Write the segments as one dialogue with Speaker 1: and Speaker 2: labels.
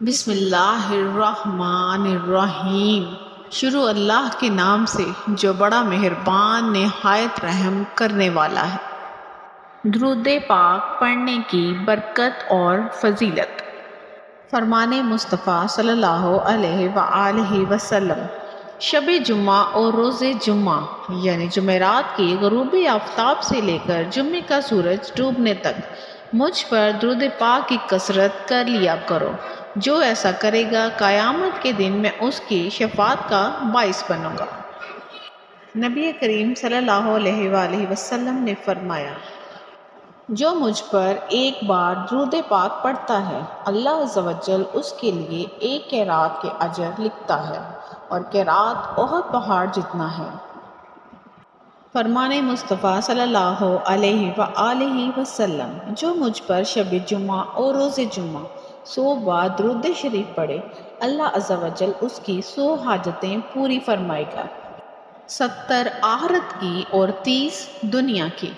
Speaker 1: بسم اللہ الرحمن الرحیم۔ شروع اللہ کے نام سے جو بڑا مہربان نہایت رحم کرنے والا ہے۔ درود پاک پڑھنے کی برکت اور فضیلت۔ فرمان مصطفیٰ صلی اللہ علیہ وآلہ وسلم، شب جمعہ اور روز جمعہ یعنی جمعرات کی غروبی آفتاب سے لے کر جمعے کا سورج ڈوبنے تک مجھ پر درود پاک کی کثرت کر لیا کرو۔ جو ایسا کرے گا قیامت کے دن میں اس کی شفاعت کا باعث بنوں گا۔ نبی کریم صلی اللہ علیہ وآلہ وسلم نے فرمایا، جو مجھ پر ایک بار درود پاک پڑھتا ہے، اللہ عز و جل اس کے لیے ایک قرات کے اجر لکھتا ہے، اور قرات احد پہاڑ جتنا ہے۔ فرمان مصطفیٰ صلی اللہ علیہ وآلہ وسلم، جو مجھ پر شب جمعہ اور روز جمعہ 100 بار درود شریف پڑھے، اللہ عز و جل اس کی 100 حاجتیں پوری فرمائے گا، 70 آخرت کی اور 30 دنیا کی۔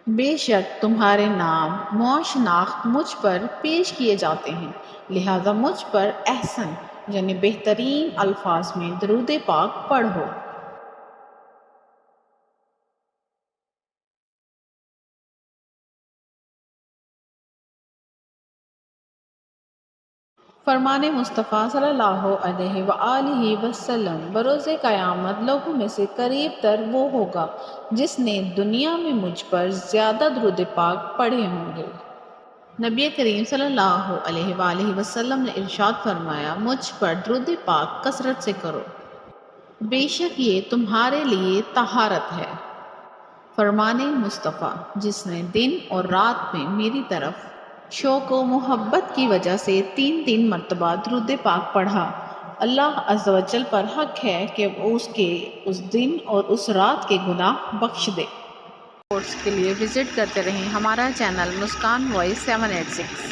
Speaker 1: بے شک تمہارے نام معاشناخت مجھ پر پیش کیے جاتے ہیں، لہذا مجھ پر احسن یعنی بہترین الفاظ میں درود پاک پڑھو۔ فرمان مصطفیٰ صلی اللہ علیہ وآلہ وسلم، بروز قیامت لوگوں میں سے قریب تر وہ ہوگا جس نے دنیا میں مجھ پر زیادہ درود پاک پڑھے ہوں گے۔ نبی کریم صلی اللہ علیہ وآلہ وسلم نے ارشاد فرمایا، مجھ پر درود پاک کثرت سے کرو، بے شک یہ تمہارے لیے طہارت ہے۔ فرمان مصطفیٰ، جس نے دن اور رات میں میری طرف شوق و محبت کی وجہ سے 3 مرتبہ درود پاک پڑھا، اللہ عز و جل پر حق ہے کہ وہ اس کے اس دن اور اس رات کے گناہ بخش دے۔ کورس کے لیے وزٹ کرتے رہیں ہمارا چینل مسکان وائس 786۔